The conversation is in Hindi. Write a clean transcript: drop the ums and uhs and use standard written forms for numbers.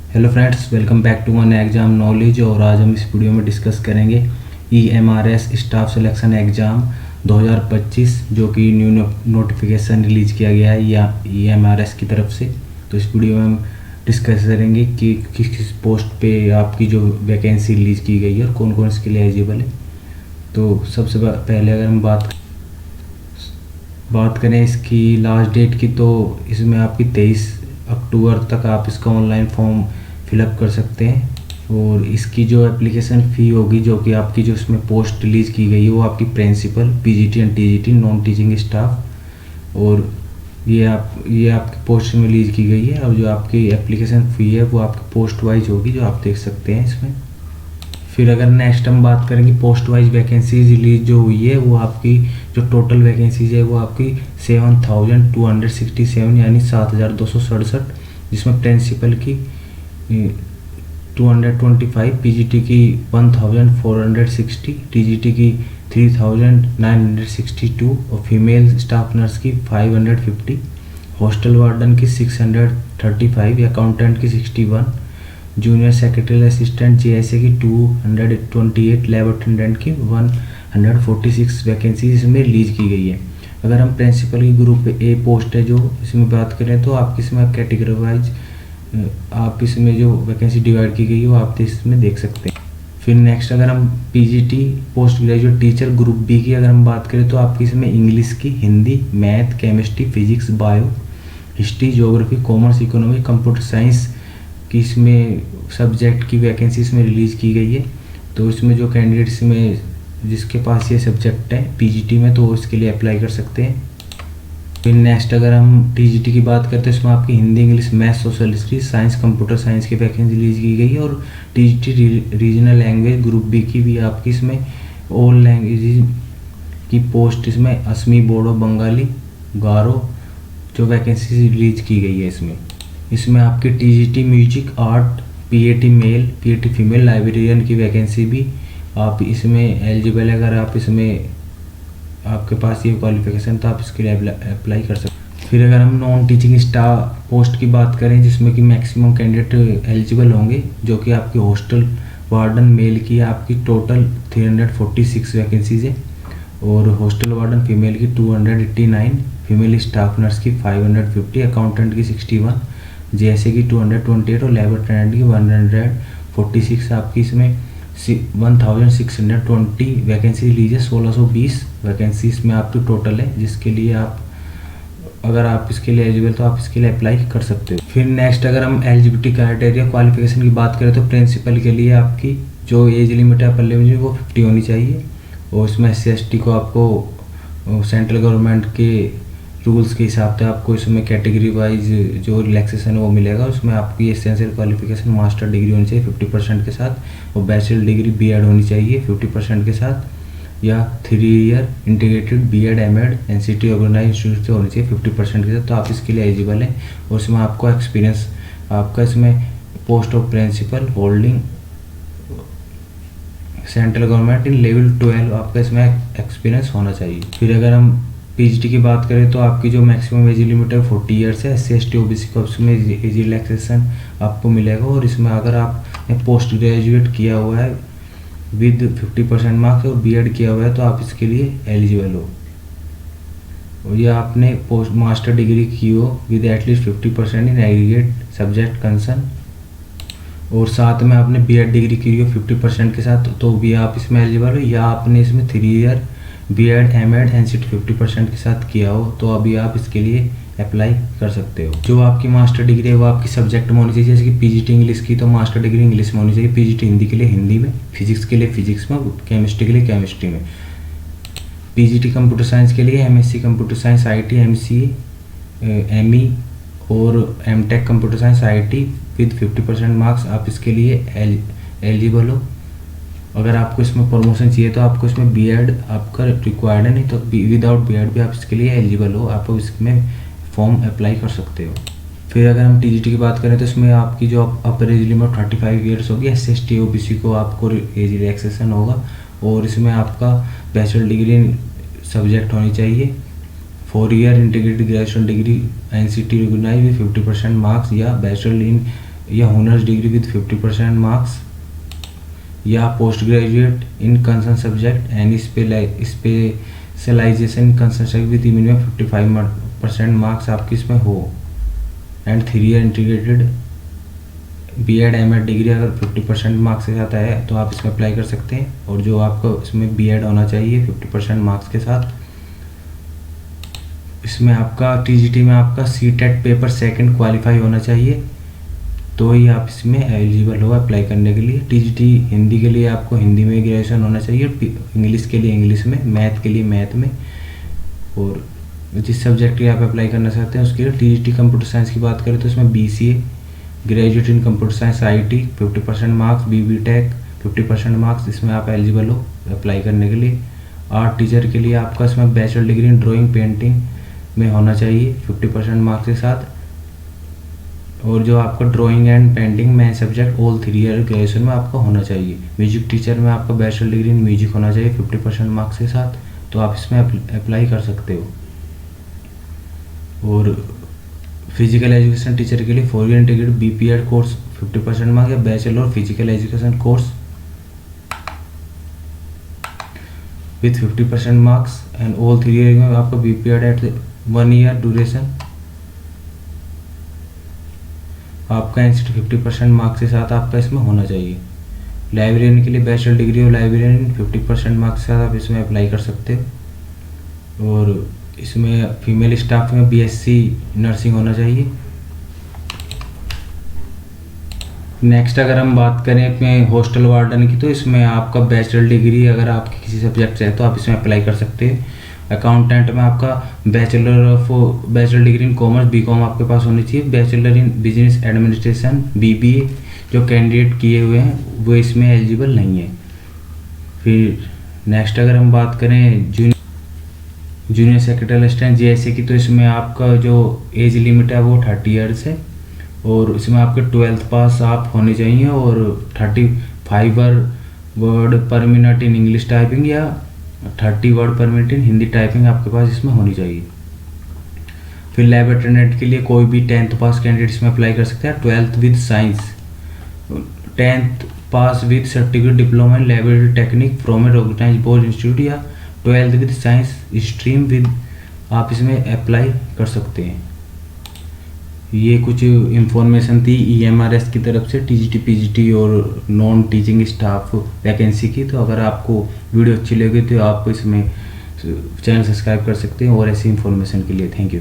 Hello friends, welcome back to one exam knowledge. और आज हम इस वीडियो में डिस्कस करेंगे EMRS स्टाफ सिलेक्शन एग्ज़ाम 2025 जो कि न्यू नोटिफिकेशन रिलीज़ किया गया है या EMRS की तरफ से। तो इस वीडियो में हम डिस्कस करेंगे कि किस किस पोस्ट पे आपकी जो वैकेंसी रिलीज़ की गई है और कौन कौन इसके लिए एलिजिबल है। तो सबसे पहले अगर हम बात करें इसकी लास्ट डेट की, तो इसमें आपकी 23 अक्टूबर तक आप इसका ऑनलाइन फॉर्म फिलअप कर सकते हैं। और इसकी जो एप्लीकेशन फ़ी होगी, जो कि आपकी जो इसमें पोस्ट रिलीज़ की गई है, वो आपकी principal, PGT and TGT non teaching staff, और ये आपकी पोस्ट में रिलीज़ की गई है। और जो आपकी एप्लीकेशन फ़ी है वो आपकी पोस्ट वाइज होगी, जो आप देख सकते हैं इसमें। फिर अगर नेक्स्ट हम बात करेंगे पोस्ट वाइज वैकेंसीज रिलीज जो हुई है, वो आपकी जो टोटल वैकेंसीज है वो आपकी 7267 यानी 7267, जिसमें प्रिंसिपल की 225, PGT की 1460, TGT की 3962 और फीमेल स्टाफ नर्स की 550, हॉस्टल वार्डन की 635, अकाउंटेंट की 61, जूनियर सेक्रेटरी असिस्टेंट JSA की 228, लैब अटेंडेंट की 146 वैकेंसी इसमें रिलीज की गई है। अगर हम प्रिंसिपल की ग्रुप A पोस्ट है जो इसमें बात करें, तो आपकी इसमें कैटेगरी वाइज आप इसमें जो वैकेंसी डिवाइड की गई है वो आप इसमें देख सकते हैं। फिर नेक्स्ट अगर हम PGT post graduate teacher group B की अगर हम बात करें, तो आपकी इसमें इंग्लिश की, Hindi, math, chemistry, physics, bio, history, geography, commerce, economy, computer science की इसमें सब्जेक्ट की वैकेंसी इसमें रिलीज़ की गई है। तो इसमें जो कैंडिडेट्स में जिसके पास ये सब्जेक्ट है PGT में, तो इसके लिए अप्लाई कर सकते हैं। फिर नेक्स्ट अगर हम TGT की बात करते हैं, इसमें आपकी Hindi, English, math, social history, science, computer science की वैकेंसी रिलीज़ की गई है। और TGT regional language group B की भी आपकी इसमें ऑल लैंग्वेज की पोस्ट इसमें असमी, बोडो, बंगाली, गारो जो वैकेंसी रिलीज की गई है इसमें आपकी TGT music, art, PAT male, PAT female, librarian की वैकेंसी भी आप इसमें एलिजिबल है। अगर आप इसमें आपके पास ये क्वालिफिकेशन, तो आप इसके लिए अप्लाई कर सकते हैं। फिर अगर हम नॉन टीचिंग स्टाफ पोस्ट की बात करें, जिसमें कि मैक्सिमम कैंडिडेट एलिजिबल होंगे, जो कि आपकी हॉस्टल वार्डन मेल की आपकी टोटल 346 वैकेंसीज है, और हॉस्टल वार्डन फीमेल की 289, फीमेल स्टाफ नर्स की 550, अकाउंटेंट की 61, JSA की 228 और लैब अटेंडेंट की 146 आपकी इसमें 1620 वैकेंसी लीजिए। 1620 वैकेंसी इसमें आपकी टोटल है, जिसके लिए अगर आप इसके लिए एलिजिबल, तो आप इसके लिए अप्लाई कर सकते हो। फिर नेक्स्ट अगर हम एलिजिबिलिटी क्राइटेरिया क्वालिफिकेशन की बात करें, तो प्रिंसिपल के लिए आपकी जो एज लिमिट है अपर लिमिट वो 50 होनी चाहिए। और इसमें SC/ST को आपको सेंट्रल गवर्नमेंट के रूल्स के हिसाब से आपको इसमें कैटेगरी वाइज जो रिलैक्सेशन है वो मिलेगा। उसमें आपकी एसेंशियल क्वालिफिकेशन मास्टर डिग्री होनी चाहिए 50% के साथ, और बैचलर डिग्री BEd होनी चाहिए 50% के साथ, या 3 year integrated BEd MAd NCT organise institute से होनी चाहिए 50% के साथ, तो आप इसके लिए एलिजिबल हैं। और इसमें आपको एक्सपीरियंस आपका इसमें post of principal holding central government in level 12 आपका इसमें एक्सपीरियंस होना चाहिए। फिर अगर हम PGT की बात करें, तो आपकी जो मैक्सिमम एज लिमिट है 40 ईयर्स है। SC/ST OBC को इसमें एज रिलैक्सेशन आपको मिलेगा। और इसमें अगर आपने पोस्ट ग्रेजुएट किया हुआ है विद 50% मार्क्स और BEd किया हुआ है, तो आप इसके लिए एलिजिबल हो। और या आपने पोस्ट मास्टर डिग्री की हो with at least 50% in aggregate subject concern, और साथ में आपने BEd डिग्री की हो 50% के साथ, तो भी आप इसमें एलिजिबल हो। या आपने इसमें 3 ईयर BEd MAd NCT 50% के साथ किया हो, तो अभी आप इसके लिए अप्लाई कर सकते हो। जो आपकी मास्टर डिग्री है वो आपकी सब्जेक्ट में होनी चाहिए, जैसे कि PGT इंग्लिश की, तो मास्टर डिग्री इंग्लिश में होनी चाहिए। PGT हिंदी के लिए हिंदी में, फिजिक्स के लिए फिजिक्स में, केमिस्ट्री के लिए केमिस्ट्री में। PGT कंप्यूटर साइंस के लिए MSc computer science IT MCA ME और MTech computer science IT with 50% marks, आप इसके लिए एलिजिबल हो। अगर आपको इसमें प्रमोशन चाहिए, तो आपको इसमें BEd आपका रिक्वायर्ड है, नहीं तो विदाउट BEd भी आप इसके लिए एलिजिबल हो, आप इसमें फॉर्म अप्लाई कर सकते हो। फिर अगर हम TGT की बात करें, तो इसमें आपकी जो अपर एज लिमिट 35 ईयर्स होगी। SC/ST OBC को आपको एज रिलैक्सेशन होगा। और इसमें आपका बैचलर डिग्री सब्जेक्ट होनी चाहिए, 4 year integrated graduation degree NCT recognised with 50% marks, या बैचलर इन या ऑनर्स डिग्री विद 50% मार्क्स, या post graduate in concern subject and specialisation in concern subject with minimum 55% marks आपकी इसमें हो, and 3 year integrated B.Ed M.Ed degree अगर 50% मार्क्स के साथ है तो आप इसमें अप्लाई कर सकते हैं। और जो आपको इसमें B.Ed होना चाहिए 50% मार्क्स के साथ। इसमें आपका TGT में आपका CTET पेपर सेकंड क्वालिफाई होना चाहिए, तो ही आप इसमें एलिजिबल हो अप्लाई करने के लिए। TGT हिंदी के लिए आपको हिंदी में ग्रेजुएशन होना चाहिए, इंग्लिश के लिए इंग्लिश में, मैथ के लिए मैथ में, और जिस सब्जेक्ट के लिए आप अप्लाई करना चाहते हैं उसके लिए। TGT कंप्यूटर साइंस की बात करें तो इसमें BCA graduate in computer science IT 50% marks, BTech 50% marks, इसमें आप एलिजिबल हो अप्लाई करने के लिए। आर्ट टीचर के लिए आपका इसमें bachelor degree in drawing painting में होना चाहिए 50% मार्क्स के साथ। और जो आपका drawing and painting main subject all 3 year graduation में आपका होना चाहिए। म्यूजिक टीचर में आपका बैचलर डिग्री इन म्यूजिक होना चाहिए 50% मार्क्स के साथ, तो आप इसमें अप्लाई कर सकते हो। और फिजिकल एजुकेशन टीचर के लिए 4 year integrated BPEd course 50% marks, या bachelor physical education course with 50% marks and all 3 year में आपका BPEd एट 1 ईयर ड्यूरेशन आपका इंस्टीट्यूट 50% मार्क्स के साथ आपका इसमें होना चाहिए। लाइब्रेरियन के लिए बैचलर डिग्री और लाइब्रेरियन 50% मार्क्स के साथ आप इसमें अप्लाई कर सकते हो। और इसमें फीमेल स्टाफ में BSc नर्सिंग होना चाहिए। नेक्स्ट अगर हम बात करें अपने हॉस्टल वार्डन की, तो इसमें आपका बैचलर डिग्री अगर आपके किसी सब्जेक्ट से है तो आप इसमें अप्लाई कर सकते हैं। अकाउंटेंट में आपका bachelor degree in commerce BCom आपके पास होनी चाहिए। Bachelor in business administration BBA जो कैंडिडेट किए हुए हैं वो इसमें एलिजिबल नहीं है। फिर नेक्स्ट अगर हम बात करें जूनियर सेक्रेटरी असिस्टेंट JSA की, तो इसमें आपका जो एज लिमिट है वो 30 ईयर्स है, और इसमें आपके 12th पास आप होने चाहिए, और 35 वर्ड पर मिनट इन इंग्लिश टाइपिंग या 30 वर्ड पर मिनट इन हिंदी टाइपिंग आपके पास इसमें होनी चाहिए। फिर लैब अटेंडेंट के लिए कोई भी 10th पास कैंडिडेट इसमें अप्लाई कर सकते हैं। 12th with science, 10th pass with certificate diploma in laboratory technique from a recognised board institute, या 12th with science stream with आप इसमें अप्लाई कर सकते हैं। ये कुछ इंफॉर्मेशन थी EMRS की तरफ से TGT PGT और नॉन टीचिंग स्टाफ वैकेंसी की। तो अगर आपको वीडियो अच्छी लगी तो आप इसमें चैनल सब्सक्राइब कर सकते हैं और ऐसी इंफॉर्मेशन के लिए थैंक यू।